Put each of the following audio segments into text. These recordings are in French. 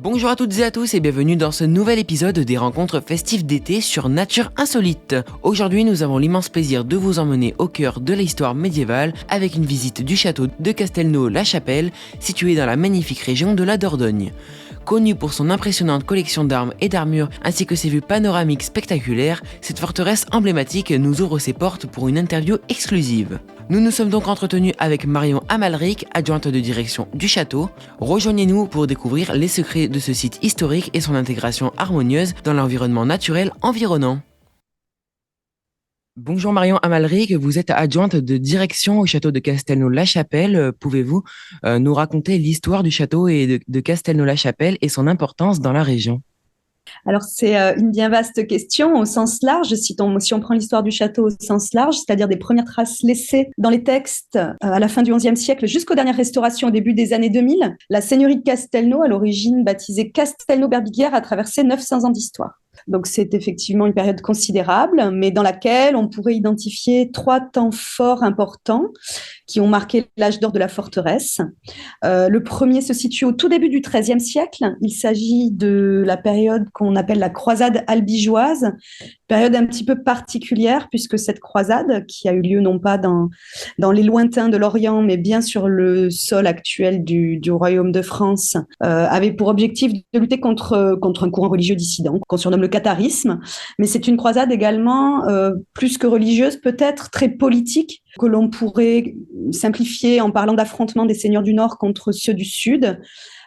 Bonjour à toutes et à tous et bienvenue dans ce nouvel épisode des rencontres festives d'été sur Nature Insolite. Aujourd'hui, nous avons l'immense plaisir de vous emmener au cœur de l'histoire médiévale avec une visite du château de Castelnau-la-Chapelle, situé dans la magnifique région de la Dordogne. Connue pour son impressionnante collection d'armes et d'armures ainsi que ses vues panoramiques spectaculaires, cette forteresse emblématique nous ouvre ses portes pour une interview exclusive. Nous nous sommes donc entretenus avec Marion Amalric, adjointe de direction du château. Rejoignez-nous pour découvrir les secrets de ce site historique et son intégration harmonieuse dans l'environnement naturel environnant. Bonjour Marion Amalric, vous êtes adjointe de direction au château de Castelnau-la-Chapelle. Pouvez-vous nous raconter l'histoire du château et de Castelnau-la-Chapelle et son importance dans la région ? Alors, c'est une bien vaste question au sens large. Si on prend l'histoire du château au sens large, c'est-à-dire des premières traces laissées dans les textes à la fin du XIe siècle jusqu'aux dernières restaurations au début des années 2000, la seigneurie de Castelnau, à l'origine baptisée Castelnau-Berbiguière, a traversé 900 ans d'histoire. Donc, c'est effectivement une période considérable, mais dans laquelle on pourrait identifier 3 temps forts importants qui ont marqué l'âge d'or de la forteresse. Le premier se situe au tout début du XIIIe siècle. Il s'agit de la période qu'on appelle la croisade albigeoise, période un petit peu particulière puisque cette croisade, qui a eu lieu non pas dans les lointains de l'Orient, mais bien sur le sol actuel du royaume de France, avait pour objectif de lutter contre un courant religieux dissident qu'on surnomme le catharisme. Mais c'est une croisade également, plus que religieuse, peut-être très politique, que l'on pourrait simplifier en parlant d'affrontement des seigneurs du Nord contre ceux du Sud,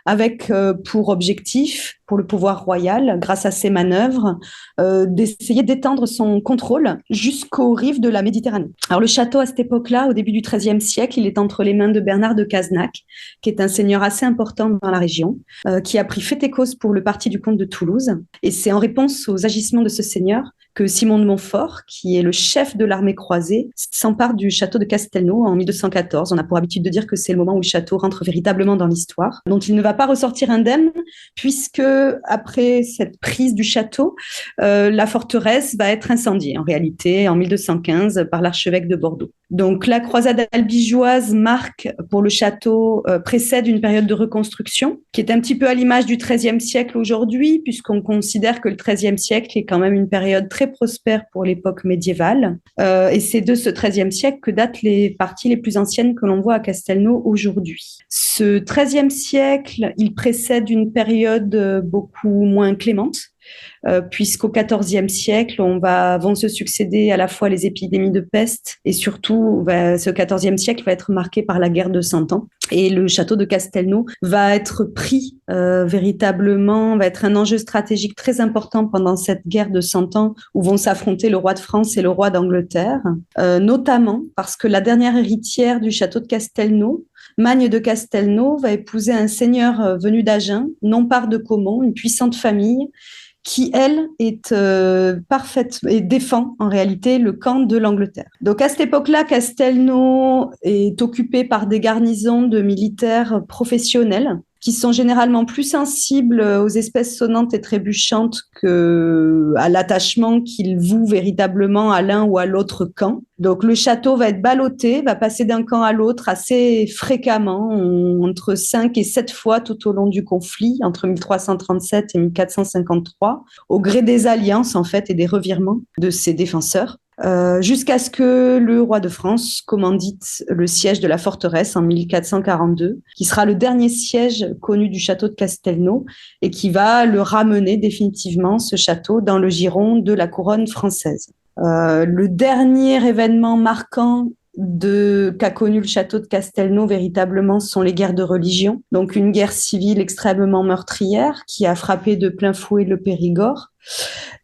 avec pour objectif, pour le pouvoir royal, grâce à ces manœuvres, d'essayer d'étendre son contrôle jusqu'aux rives de la Méditerranée. Alors le château, à cette époque-là, au début du XIIIe siècle, il est entre les mains de Bernard de Cazenac, qui est un seigneur assez important dans la région, qui a pris fait et cause pour le parti du comte de Toulouse. Et c'est en réponse aux agissements de ce seigneur que Simon de Montfort, qui est le chef de l'armée croisée, s'empare du château de Castelnau en 1214. On a pour habitude de dire que c'est le moment où le château rentre véritablement dans l'histoire, dont il ne va pas ressortir indemne, puisque après cette prise du château, la forteresse va être incendiée en réalité en 1215 par l'archevêque de Bordeaux. Donc la croisade albigeoise marque pour le château, précède une période de reconstruction qui est un petit peu à l'image du XIIIe siècle aujourd'hui, puisqu'on considère que le XIIIe siècle est quand même une période très prospère pour l'époque médiévale. Et c'est de ce XIIIe siècle que datent les parties les plus anciennes que l'on voit à Castelnau aujourd'hui. Ce XIIIe siècle, il précède une période beaucoup moins clémente, puisqu'au XIVe siècle, vont se succéder à la fois les épidémies de peste et surtout, ce XIVe siècle va être marqué par la guerre de 100 ans. Et le château de Castelnau va être pris véritablement, va être un enjeu stratégique très important pendant cette guerre de 100 ans où vont s'affronter le roi de France et le roi d'Angleterre, notamment parce que la dernière héritière du château de Castelnau, Magne de Castelnau, va épouser un seigneur venu d'Agen, Nompart de Caumont, une puissante famille, qui, elle, est parfaite et défend en réalité le camp de l'Angleterre. Donc à cette époque-là, Castelnau est occupé par des garnisons de militaires professionnels qui sont généralement plus sensibles aux espèces sonnantes et trébuchantes qu'à l'attachement qu'ils vouent véritablement à l'un ou à l'autre camp. Donc le château va être ballotté, va passer d'un camp à l'autre assez fréquemment, entre 5 et 7 fois tout au long du conflit, entre 1337 et 1453, au gré des alliances en fait et des revirements de ses défenseurs. Jusqu'à ce que le roi de France commandite le siège de la forteresse en 1442, qui sera le dernier siège connu du château de Castelnau et qui va le ramener définitivement, ce château, dans le giron de la couronne française. Le dernier événement marquant qu'a connu le château de Castelnau véritablement sont les guerres de religion, donc une guerre civile extrêmement meurtrière qui a frappé de plein fouet le Périgord.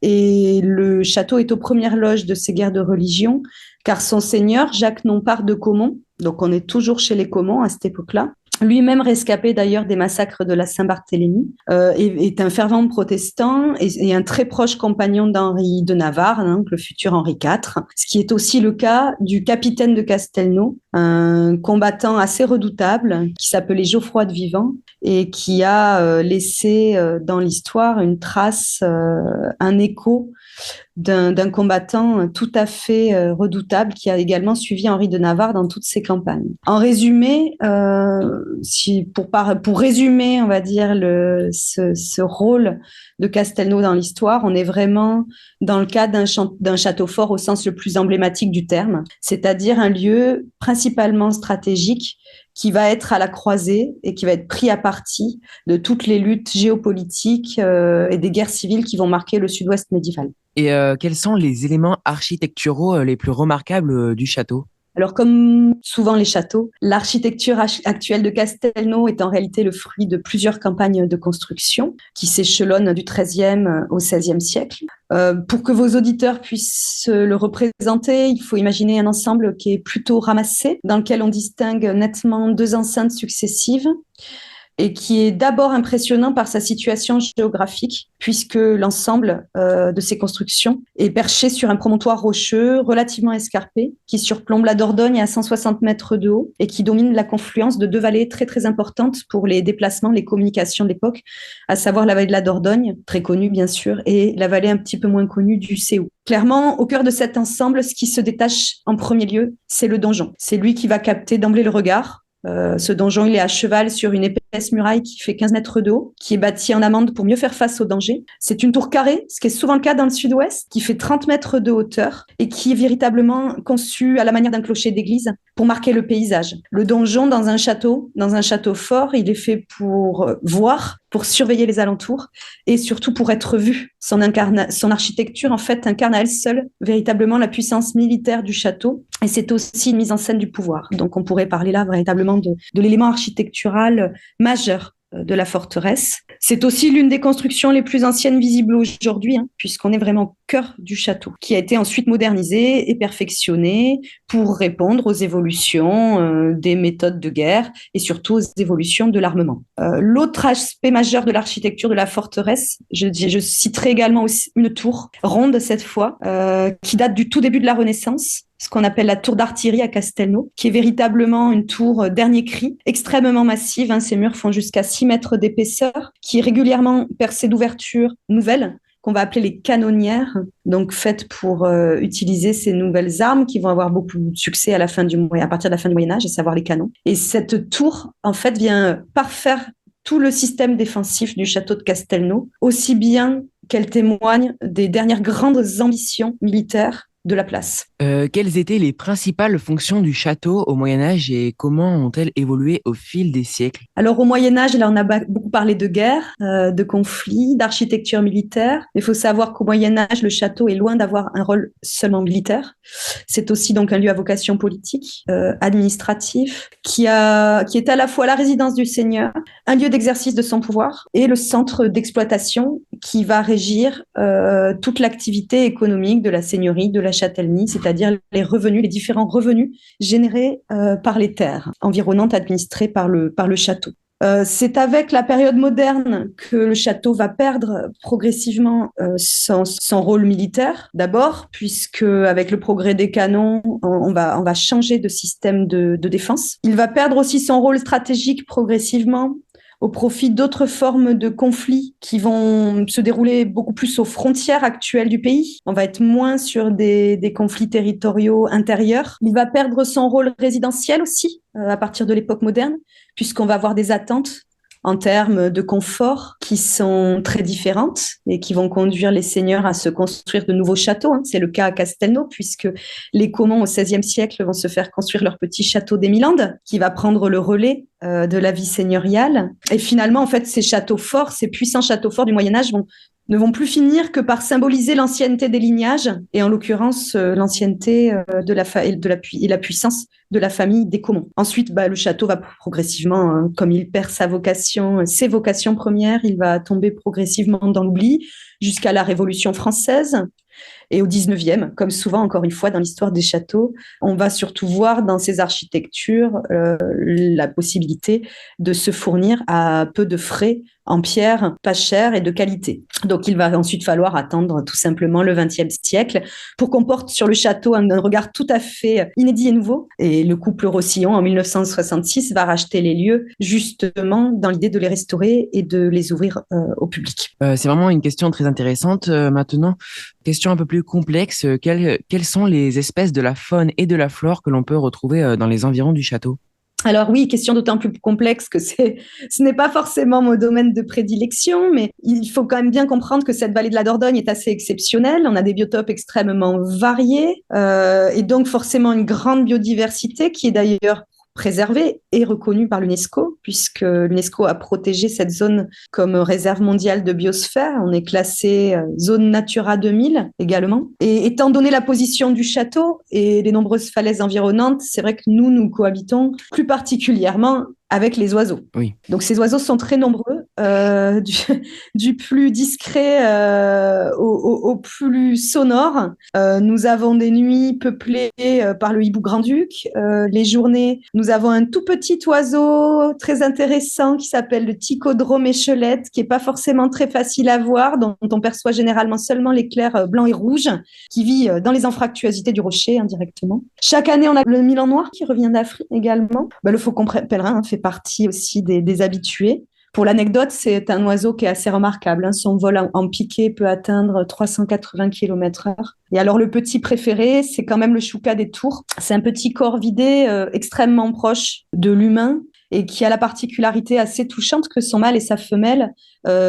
Et le château est aux premières loges de ces guerres de religion, car son seigneur, Jacques Nompart de Caumont, donc on est toujours chez les Caumont à cette époque-là, lui-même rescapé d'ailleurs des massacres de la Saint-Barthélemy, est un fervent protestant et un très proche compagnon d'Henri de Navarre, donc le futur Henri IV, ce qui est aussi le cas du capitaine de Castelnau, un combattant assez redoutable qui s'appelait Geoffroy de Vivant et qui a laissé dans l'histoire une trace, un écho d'un combattant tout à fait redoutable qui a également suivi Henri de Navarre dans toutes ses campagnes. En résumé, pour résumer, on va dire, ce rôle de Castelnau dans l'histoire, on est vraiment dans le cadre d'un château fort au sens le plus emblématique du terme, c'est-à-dire un lieu principalement stratégique qui va être à la croisée et qui va être pris à partie de toutes les luttes géopolitiques et des guerres civiles qui vont marquer le sud-ouest médiéval. Et quels sont les éléments architecturaux les plus remarquables du château? Alors, comme souvent les châteaux, l'architecture actuelle de Castelnau est en réalité le fruit de plusieurs campagnes de construction qui s'échelonnent du XIIIe au XVIe siècle. Pour que vos auditeurs puissent le représenter, il faut imaginer un ensemble qui est plutôt ramassé, dans lequel on distingue nettement deux enceintes successives, et qui est d'abord impressionnant par sa situation géographique, puisque l'ensemble de ces constructions est perché sur un promontoire rocheux relativement escarpé, qui surplombe la Dordogne à 160 mètres de haut et qui domine la confluence de deux vallées très très importantes pour les déplacements, les communications de l'époque, à savoir la vallée de la Dordogne, très connue bien sûr, et la vallée un petit peu moins connue du Céou. Clairement, au cœur de cet ensemble, ce qui se détache en premier lieu, c'est le donjon. C'est lui qui va capter d'emblée le regard. Ce donjon, il est à cheval sur une épaisse muraille qui fait 15 mètres de haut, qui est bâtie en amande pour mieux faire face aux dangers. C'est une tour carrée, ce qui est souvent le cas dans le sud-ouest, qui fait 30 mètres de hauteur et qui est véritablement conçue à la manière d'un clocher d'église pour marquer le paysage. Le donjon dans un château fort, il est fait pour voir, pour surveiller les alentours et surtout pour être vu. Son architecture, en fait, incarne à elle seule véritablement la puissance militaire du château et c'est aussi une mise en scène du pouvoir. Donc, on pourrait parler là véritablement de l'élément architectural majeur de la forteresse. C'est aussi l'une des constructions les plus anciennes visibles aujourd'hui, puisqu'on est vraiment au cœur du château, qui a été ensuite modernisé et perfectionné pour répondre aux évolutions des méthodes de guerre et surtout aux évolutions de l'armement. L'autre aspect majeur de l'architecture de la forteresse, je citerai également aussi une tour ronde cette fois, qui date du tout début de la Renaissance, ce qu'on appelle la tour d'artillerie à Castelnau, qui est véritablement une tour dernier cri, extrêmement massive. Ses murs font jusqu'à 6 mètres d'épaisseur, qui est régulièrement percée d'ouvertures nouvelles, qu'on va appeler les canonnières, donc faites pour utiliser ces nouvelles armes qui vont avoir beaucoup de succès à partir de la fin du Moyen-Âge, à savoir les canons. Et cette tour, en fait, vient parfaire tout le système défensif du château de Castelnau, aussi bien qu'elle témoigne des dernières grandes ambitions militaires de la place. Quelles étaient les principales fonctions du château au Moyen-Âge et comment ont-elles évolué au fil des siècles? Alors au Moyen-Âge, là on a beaucoup parlé de guerre, de conflits, d'architecture militaire. Il faut savoir qu'au Moyen-Âge, le château est loin d'avoir un rôle seulement militaire. C'est aussi donc un lieu à vocation politique, administratif, qui est à la fois la résidence du seigneur, un lieu d'exercice de son pouvoir et le centre d'exploitation qui va régir toute l'activité économique de la seigneurie, de la châtellenie, c'est-à-dire les différents revenus générés par les terres environnantes administrées par le château. C'est avec la période moderne que le château va perdre progressivement son rôle militaire, d'abord, puisque avec le progrès des canons, on va changer de système de défense. Il va perdre aussi son rôle stratégique progressivement au profit d'autres formes de conflits qui vont se dérouler beaucoup plus aux frontières actuelles du pays. On va être moins sur des conflits territoriaux intérieurs. Il va perdre son rôle résidentiel aussi à partir de l'époque moderne, puisqu'on va avoir des attentes en termes de confort qui sont très différentes et qui vont conduire les seigneurs à se construire de nouveaux châteaux. C'est le cas à Castelnau, puisque les Comons au XVIe siècle vont se faire construire leur petit château d'Émilande, qui va prendre le relais de la vie seigneuriale. Et finalement, en fait, ces châteaux forts, ces puissants châteaux forts du Moyen-Âge ne vont plus finir que par symboliser l'ancienneté des lignages, et en l'occurrence l'ancienneté et la puissance de la famille des Comons. Ensuite, le château va progressivement, comme il perd ses vocations premières, il va tomber progressivement dans l'oubli jusqu'à la Révolution française. Et au 19e, comme souvent, encore une fois, dans l'histoire des châteaux, on va surtout voir dans ces architectures la possibilité de se fournir à peu de frais en pierre, pas cher et de qualité. Donc, il va ensuite falloir attendre tout simplement le XXe siècle pour qu'on porte sur le château un regard tout à fait inédit et nouveau. Et le couple Rossillon, en 1966, va racheter les lieux justement dans l'idée de les restaurer et de les ouvrir au public. C'est vraiment une question très intéressante. Maintenant, question un peu plus complexe. Quelles sont les espèces de la faune et de la flore que l'on peut retrouver dans les environs du château? Alors oui, question d'autant plus complexe que ce n'est pas forcément mon domaine de prédilection, mais il faut quand même bien comprendre que cette vallée de la Dordogne est assez exceptionnelle. On a des biotopes extrêmement variés et donc forcément une grande biodiversité qui est d'ailleurs préservée et reconnue par l'UNESCO, puisque l'UNESCO a protégé cette zone comme réserve mondiale de biosphère. On est classé zone Natura 2000 également. Et étant donné la position du château et les nombreuses falaises environnantes, c'est vrai que nous cohabitons plus particulièrement avec les oiseaux. Oui. Donc ces oiseaux sont très nombreux, du plus discret au plus sonore. Nous avons des nuits peuplées par le hibou grand-duc. Les journées, nous avons un tout petit oiseau très intéressant qui s'appelle le Ticodrome échelette, qui est pas forcément très facile à voir, dont on perçoit généralement seulement l'éclair blanc et rouge, qui vit dans les anfractuosités du rocher indirectement. Chaque année, on a le milan noir qui revient d'Afrique également. Le faucon pèlerin fait partie aussi des habitués. Pour l'anecdote, c'est un oiseau qui est assez remarquable. Son vol en piqué peut atteindre 380 km/h. Et alors, le petit préféré, c'est quand même le choucas des tours. C'est un petit corvidé extrêmement proche de l'humain et qui a la particularité assez touchante que son mâle et sa femelle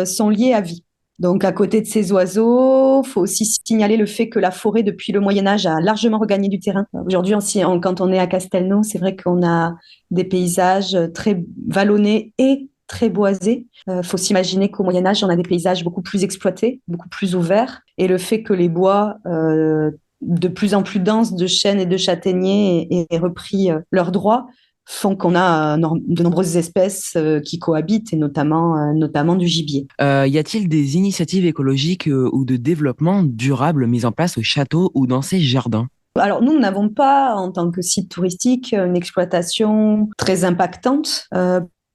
sont liés à vie. Donc, à côté de ces oiseaux, il faut aussi signaler le fait que la forêt, depuis le Moyen-Âge, a largement regagné du terrain. Aujourd'hui, quand on est à Castelnau, c'est vrai qu'on a des paysages très vallonnés et très boisés. Faut s'imaginer qu'au Moyen-Âge, on a des paysages beaucoup plus exploités, beaucoup plus ouverts. Et le fait que les bois de plus en plus denses de chênes et de châtaigniers aient repris leurs droits, font qu'on a de nombreuses espèces qui cohabitent, et notamment du gibier. Y a-t-il des initiatives écologiques ou de développement durable mises en place au château ou dans ses jardins? Alors nous n'avons pas, en tant que site touristique, une exploitation très impactante,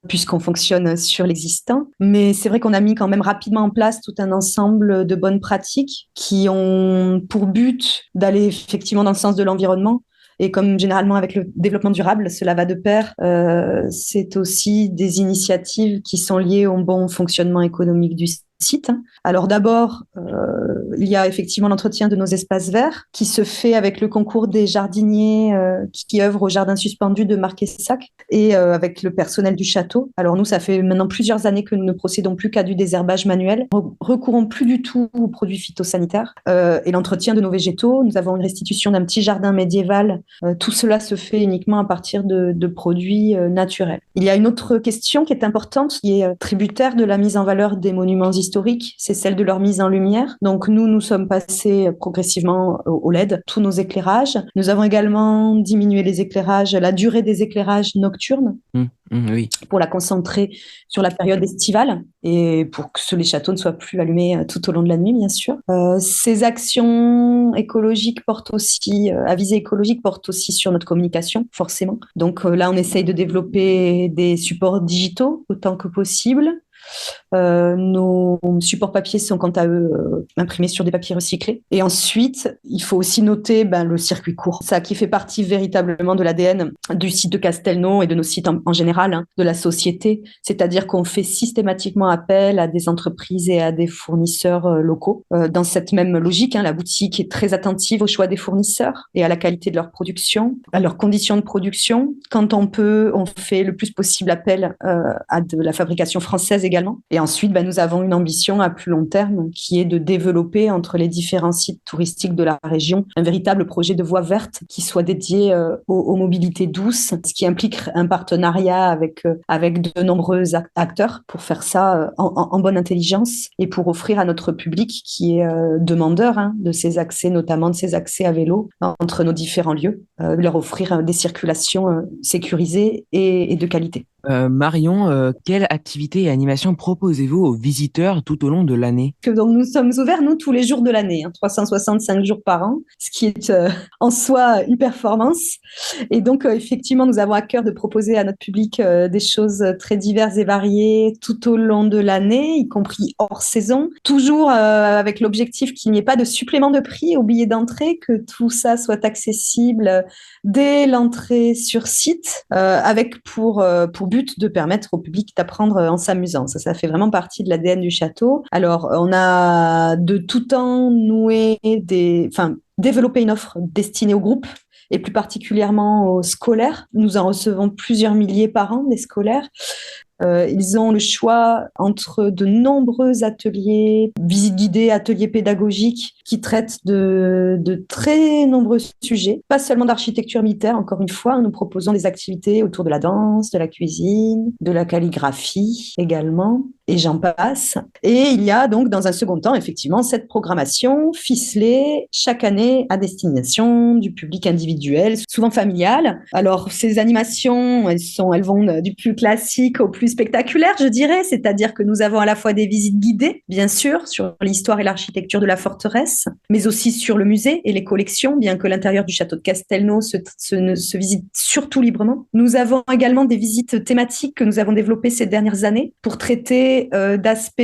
puisqu'on fonctionne sur l'existant. Mais c'est vrai qu'on a mis quand même rapidement en place tout un ensemble de bonnes pratiques qui ont pour but d'aller effectivement dans le sens de l'environnement. Et comme généralement avec le développement durable, cela va de pair, c'est aussi des initiatives qui sont liées au bon fonctionnement économique du site. Alors d'abord, il y a effectivement l'entretien de nos espaces verts qui se fait avec le concours des jardiniers qui œuvrent au jardin suspendu de Marquessac et avec le personnel du château. Alors nous, ça fait maintenant plusieurs années que nous ne procédons plus qu'à du désherbage manuel, recourons plus du tout aux produits phytosanitaires et l'entretien de nos végétaux. Nous avons une restitution d'un petit jardin médiéval. Tout cela se fait uniquement à partir de produits naturels. Il y a une autre question qui est importante, qui est tributaire de la mise en valeur des monuments historiques, c'est celle de leur mise en lumière. Donc nous sommes passés progressivement au LED, tous nos éclairages. Nous avons également diminué les éclairages, la durée des éclairages nocturnes. Oui. Pour la concentrer sur la période estivale et pour que les châteaux ne soient plus allumés tout au long de la nuit, bien sûr. Ces actions écologiques portent aussi, à visée écologique, portent aussi sur notre communication, forcément. Donc là, on essaye de développer des supports digitaux autant que possible. Nos supports papier sont quant à eux imprimés sur des papiers recyclés. Et ensuite, il faut aussi noter le circuit court. Ça qui fait partie véritablement de l'ADN du site de Castelnau et de nos sites en général, de la société. C'est-à-dire qu'on fait systématiquement appel à des entreprises et à des fournisseurs locaux. Dans cette même logique, la boutique est très attentive au choix des fournisseurs et à la qualité de leur production, à leurs conditions de production. Quand on peut, on fait le plus possible appel à de la fabrication française également. Et ensuite, nous avons une ambition à plus long terme qui est de développer entre les différents sites touristiques de la région un véritable projet de voie verte qui soit dédié aux mobilités douces, ce qui implique un partenariat avec de nombreux acteurs pour faire ça en bonne intelligence et pour offrir à notre public qui est demandeur de ces accès, notamment de ces accès à vélo entre nos différents lieux, leur offrir des circulations sécurisées et de qualité. Marion, quelle activité et animation proposez-vous aux visiteurs tout au long de l'année? Donc, nous sommes ouverts, nous, tous les jours de l'année, 365 jours par an, ce qui est en soi une performance. Et donc, effectivement, nous avons à cœur de proposer à notre public des choses très diverses et variées tout au long de l'année, y compris hors saison, toujours avec l'objectif qu'il n'y ait pas de supplément de prix au billet d'entrée, que tout ça soit accessible dès l'entrée sur site, avec pour but de permettre au public d'apprendre en s'amusant. Ça fait vraiment partie de l'ADN du château. Alors, on a de tout temps développé une offre destinée au groupe et plus particulièrement aux scolaires. Nous en recevons plusieurs milliers par an des scolaires. Ils ont le choix entre de nombreux ateliers, visites guidées, ateliers pédagogiques qui traitent de très nombreux sujets, pas seulement d'architecture militaire, encore une fois. Nous proposons des activités autour de la danse, de la cuisine, de la calligraphie également, et j'en passe. Et il y a donc dans un second temps, effectivement, cette programmation ficelée chaque année à destination du public individuel, souvent familial. Alors, ces animations, elles vont du plus classique au plus spectaculaire, je dirais, c'est-à-dire que nous avons à la fois des visites guidées, bien sûr, sur l'histoire et l'architecture de la forteresse, mais aussi sur le musée et les collections, bien que l'intérieur du château de Castelnau se visite surtout librement. Nous avons également des visites thématiques que nous avons développées ces dernières années pour traiter d'aspects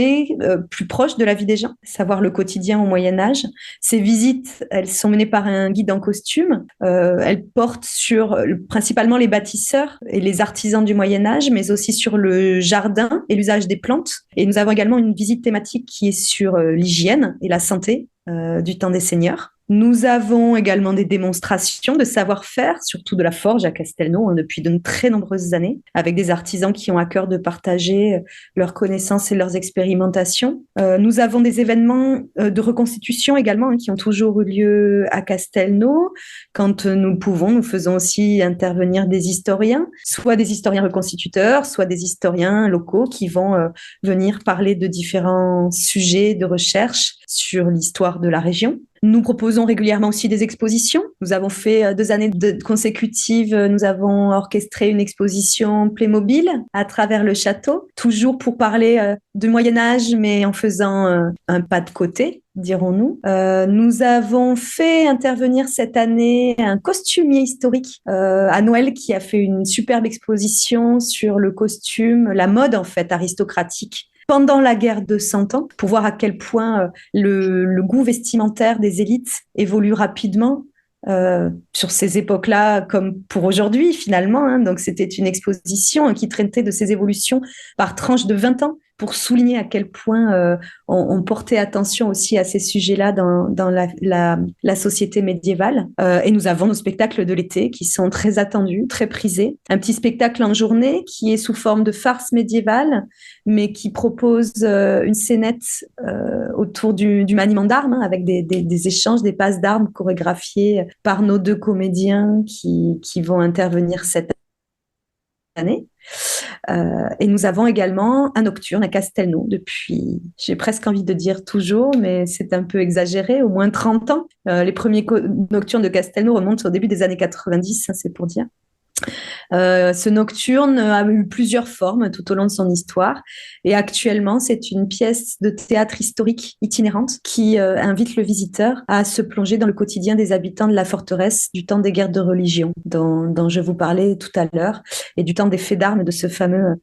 plus proches de la vie des gens, savoir le quotidien au Moyen-Âge. Ces visites, elles sont menées par un guide en costume. Elles portent sur principalement les bâtisseurs et les artisans du Moyen-Âge, mais aussi sur le jardin et l'usage des plantes. Et nous avons également une visite thématique qui est sur l'hygiène et la santé du temps des seigneurs. Nous avons également des démonstrations de savoir-faire, surtout de la forge à Castelnau, depuis de très nombreuses années, avec des artisans qui ont à cœur de partager leurs connaissances et leurs expérimentations. Nous avons des événements de reconstitution également qui ont toujours eu lieu à Castelnau. Quand nous pouvons, nous faisons aussi intervenir des historiens, soit des historiens reconstituteurs, soit des historiens locaux qui vont venir parler de différents sujets de recherche sur l'histoire de la région. Nous proposons régulièrement aussi des expositions. Nous avons fait 2 années consécutives, nous avons orchestré une exposition Playmobil à travers le château, toujours pour parler du Moyen-Âge, mais en faisant un pas de côté, dirons-nous. Nous avons fait intervenir cette année un costumier historique à Noël qui a fait une superbe exposition sur le costume, la mode en fait aristocratique pendant la guerre de 100 ans, pour voir à quel point le goût vestimentaire des élites évolue rapidement sur ces époques-là comme pour aujourd'hui finalement. Donc c'était une exposition qui traitait de ces évolutions par tranche de 20 ans pour souligner à quel point on portait attention aussi à ces sujets-là dans la société médiévale. Et nous avons nos spectacles de l'été qui sont très attendus, très prisés. Un petit spectacle en journée qui est sous forme de farce médiévale, mais qui propose une scénette autour du maniement d'armes, avec des échanges, des passes d'armes chorégraphiées par nos 2 comédiens qui vont intervenir cette année. Et nous avons également un nocturne à Castelnau depuis, j'ai presque envie de dire toujours, mais c'est un peu exagéré, au moins 30 ans. Les premiers nocturnes de Castelnau remontent au début des années 90, c'est pour dire. Ce nocturne a eu plusieurs formes tout au long de son histoire et actuellement c'est une pièce de théâtre historique itinérante qui invite le visiteur à se plonger dans le quotidien des habitants de la forteresse du temps des guerres de religion dont je vous parlais tout à l'heure et du temps des faits d'armes de ce fameux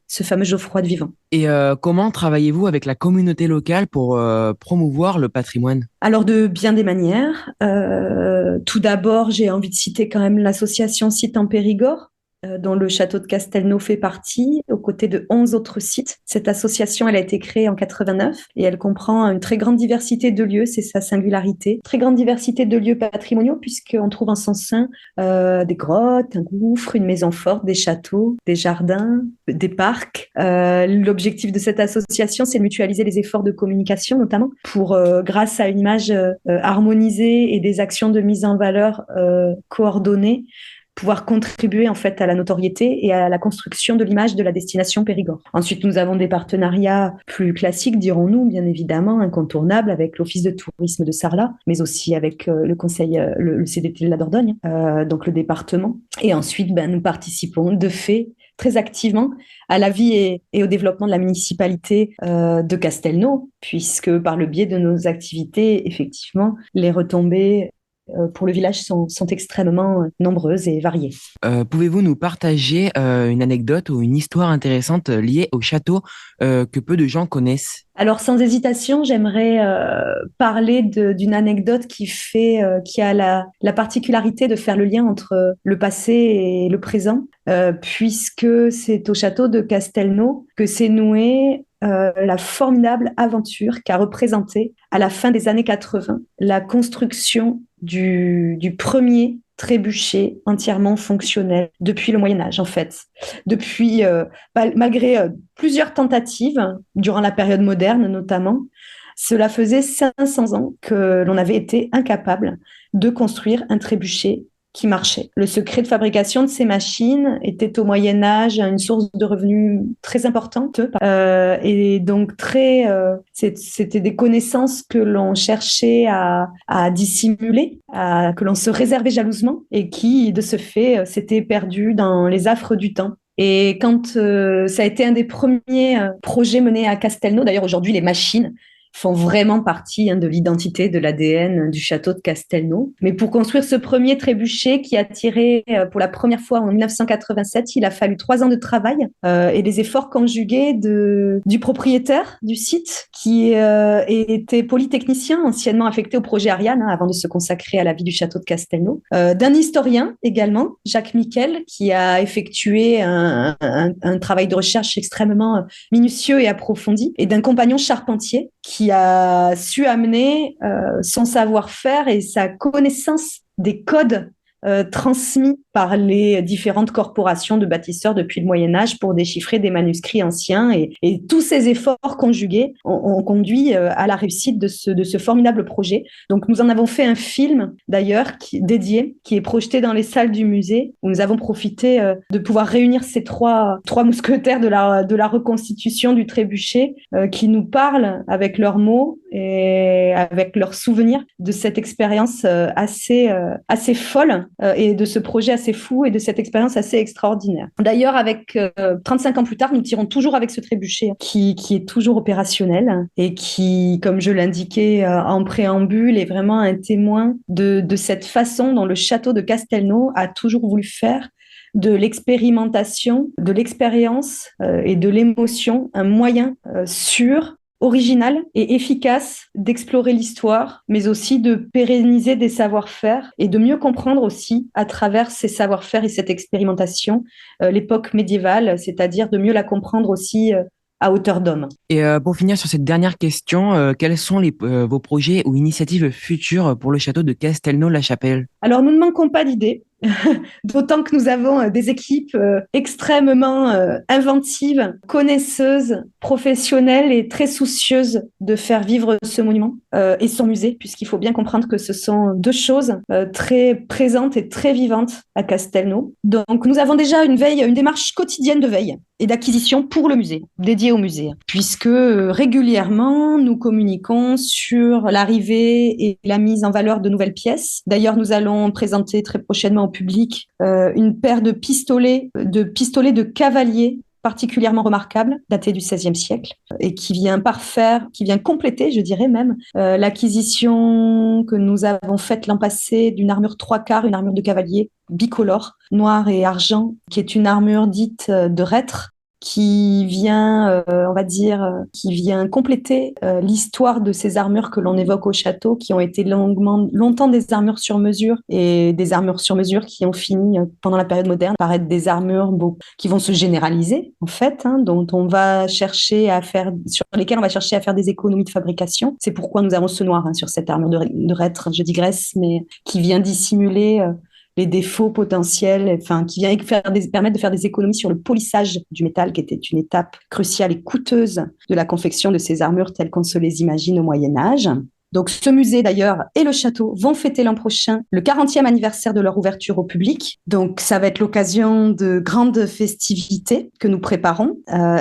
Geoffroy de Vivant. Et comment travaillez-vous avec la communauté locale pour promouvoir le patrimoine? Alors de bien des manières. Tout d'abord, j'ai envie de citer quand même l'association Sites en Périgord, dont le château de Castelnau fait partie, aux côtés de 11 autres sites. Cette association, elle a été créée en 89 et elle comprend une très grande diversité de lieux, c'est sa singularité. Très grande diversité de lieux patrimoniaux, puisqu'on trouve en son sein des grottes, un gouffre, une maison forte, des châteaux, des jardins, des parcs. L'objectif de cette association, c'est de mutualiser les efforts de communication, notamment, pour, grâce à une image harmonisée et des actions de mise en valeur coordonnées, pouvoir contribuer en fait à la notoriété et à la construction de l'image de la destination Périgord. Ensuite, nous avons des partenariats plus classiques, dirons-nous, bien évidemment, incontournables avec l'Office de tourisme de Sarlat, mais aussi avec le conseil, le CDT de la Dordogne, donc le département. Et ensuite, nous participons de fait très activement à la vie et au développement de la municipalité de Castelnau, puisque par le biais de nos activités, effectivement, les retombées pour le village sont extrêmement nombreuses et variées. Pouvez-vous nous partager une anecdote ou une histoire intéressante liée au château que peu de gens connaissent? Alors, sans hésitation, j'aimerais parler d'une anecdote qui a la particularité de faire le lien entre le passé et le présent, puisque c'est au château de Castelnau que s'est nouée la formidable aventure qu'a représentée à la fin des années 80 la construction du premier trébuchet entièrement fonctionnel depuis le Moyen Âge, en fait. Depuis, malgré plusieurs tentatives, durant la période moderne notamment, cela faisait 500 ans que l'on avait été incapable de construire un trébuchet qui marchait. Le secret de fabrication de ces machines était au Moyen Âge une source de revenus très importante et donc c'était des connaissances que l'on cherchait à dissimuler, que l'on se réservait jalousement et qui, de ce fait, s'étaient perdues dans les affres du temps. Et quand ça a été un des premiers projets menés à Castelnau, d'ailleurs aujourd'hui les machines font vraiment partie de l'identité, de l'ADN du château de Castelnau. Mais pour construire ce premier trébuchet qui a tiré pour la première fois en 1987, il a fallu 3 ans de travail et des efforts conjugués du propriétaire du site qui était polytechnicien, anciennement affecté au projet Ariane avant de se consacrer à la vie du château de Castelnau, d'un historien également, Jacques Miquel, qui a effectué un travail de recherche extrêmement minutieux et approfondi, et d'un compagnon charpentier qui a su amener son savoir-faire et sa connaissance des codes transmis par les différentes corporations de bâtisseurs depuis le Moyen-Âge pour déchiffrer des manuscrits anciens. Et tous ces efforts conjugués ont conduit à la réussite de ce formidable projet. Donc, nous en avons fait un film, d'ailleurs, dédié, qui est projeté dans les salles du musée, où nous avons profité de pouvoir réunir ces trois mousquetaires de la reconstitution du trébuchet qui nous parlent avec leurs mots et avec leurs souvenirs de cette expérience assez folle et de ce projet assez fou et de cette expérience assez extraordinaire. D'ailleurs, avec 35 ans plus tard, nous tirons toujours avec ce trébuchet qui est toujours opérationnel et qui, comme je l'indiquais en préambule, est vraiment un témoin de cette façon dont le château de Castelnau a toujours voulu faire de l'expérimentation, de l'expérience et de l'émotion un moyen sûr, original et efficace d'explorer l'histoire, mais aussi de pérenniser des savoir-faire et de mieux comprendre aussi à travers ces savoir-faire et cette expérimentation l'époque médiévale, c'est-à-dire de mieux la comprendre aussi à hauteur d'homme. Et pour finir sur cette dernière question, quels sont vos projets ou initiatives futures pour le château de Castelnau-la-Chapelle? Alors, nous ne manquons pas d'idées, d'autant que nous avons des équipes extrêmement inventives, connaisseuses, professionnelles et très soucieuses de faire vivre ce monument et son musée, puisqu'il faut bien comprendre que ce sont deux choses très présentes et très vivantes à Castelnau. Donc, nous avons déjà une démarche quotidienne de veille et d'acquisition pour le musée, dédiée au musée, puisque régulièrement, nous communiquons sur l'arrivée et la mise en valeur de nouvelles pièces. D'ailleurs, nous allons présenter très prochainement au public une paire de pistolets de cavalier particulièrement remarquable, daté du XVIe siècle, et qui vient compléter, je dirais même, l'acquisition que nous avons faite l'an passé d'une armure 3/4, une armure de cavalier bicolore, noir et argent, qui est une armure dite de reître, qui vient, qui vient compléter l'histoire de ces armures que l'on évoque au château, qui ont été longtemps des armures sur mesure, et des armures sur mesure qui ont fini, pendant la période moderne, par être des armures qui vont se généraliser, en fait, sur lesquelles on va chercher à faire des économies de fabrication. C'est pourquoi nous avons ce noir sur cette armure de reître, je digresse, mais qui vient dissimuler les défauts potentiels, qui vient permettre de faire des économies sur le polissage du métal, qui était une étape cruciale et coûteuse de la confection de ces armures telles qu'on se les imagine au Moyen-Âge. Donc ce musée d'ailleurs et le château vont fêter l'an prochain le 40e anniversaire de leur ouverture au public. Donc ça va être l'occasion de grandes festivités que nous préparons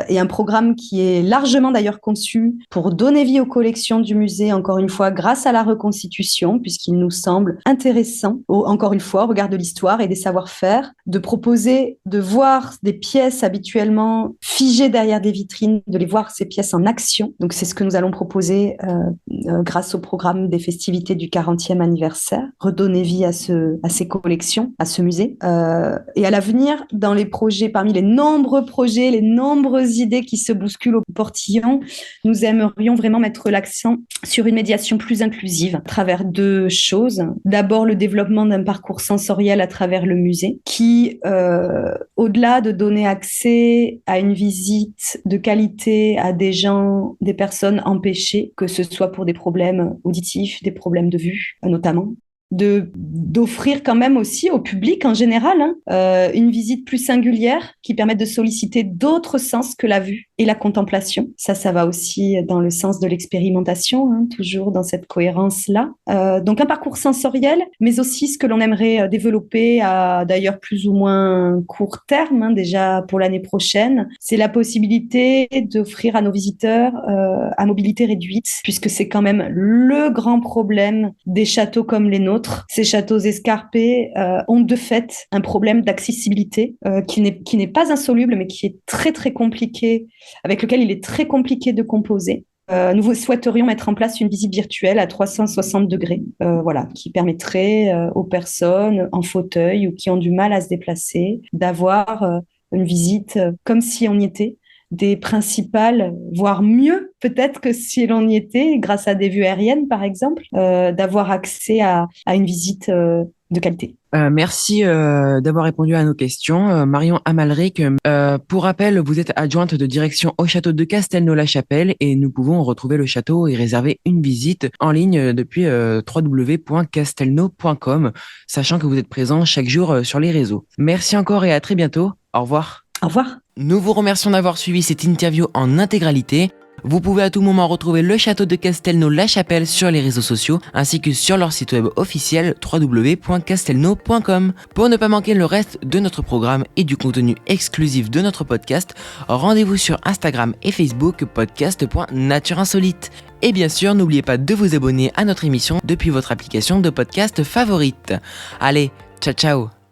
et un programme qui est largement d'ailleurs conçu pour donner vie aux collections du musée, encore une fois grâce à la reconstitution, puisqu'il nous semble intéressant, encore une fois au regard de l'histoire et des savoir-faire, de proposer de voir des pièces habituellement figées derrière des vitrines, de les voir ces pièces en action. Donc c'est ce que nous allons proposer grâce au programme des festivités du 40e anniversaire, redonner vie à ces collections, à ce musée. Et à l'avenir, dans les projets, parmi les nombreux projets, les nombreuses idées qui se bousculent au portillon, nous aimerions vraiment mettre l'accent sur une médiation plus inclusive à travers 2 choses. D'abord, le développement d'un parcours sensoriel à travers le musée qui, au-delà de donner accès à une visite de qualité à des gens, des personnes empêchées, que ce soit pour des problèmes auditifs, des problèmes de vue notamment, d'offrir quand même aussi au public en général une visite plus singulière qui permette de solliciter d'autres sens que la vue et la contemplation. Ça va aussi dans le sens de l'expérimentation, toujours dans cette cohérence-là. Donc un parcours sensoriel, mais aussi ce que l'on aimerait développer à d'ailleurs plus ou moins court terme, déjà pour l'année prochaine, c'est la possibilité d'offrir à nos visiteurs à mobilité réduite, puisque c'est quand même le grand problème des châteaux comme les nôtres. Ces châteaux escarpés ont de fait un problème d'accessibilité qui n'est pas insoluble, mais qui est très très compliqué, avec lequel il est très compliqué de composer. Nous souhaiterions mettre en place une visite virtuelle à 360 degrés, qui permettrait aux personnes en fauteuil ou qui ont du mal à se déplacer d'avoir une visite comme si on y était, des principales, voire mieux peut-être que si l'on y était, grâce à des vues aériennes par exemple, d'avoir accès à une visite de qualité. Merci d'avoir répondu à nos questions. Marion Amalric, pour rappel, vous êtes adjointe de direction au château de Castelnau-la-Chapelle et nous pouvons retrouver le château et réserver une visite en ligne depuis www.castelnau.com, sachant que vous êtes présent chaque jour sur les réseaux. Merci encore et à très bientôt. Au revoir. Au revoir. Nous vous remercions d'avoir suivi cette interview en intégralité. Vous pouvez à tout moment retrouver le château de Castelnau-la-Chapelle sur les réseaux sociaux ainsi que sur leur site web officiel www.castelnau.com. Pour ne pas manquer le reste de notre programme et du contenu exclusif de notre podcast, rendez-vous sur Instagram et Facebook podcast.natureinsolite. Et bien sûr, n'oubliez pas de vous abonner à notre émission depuis votre application de podcast favorite. Allez, ciao ciao.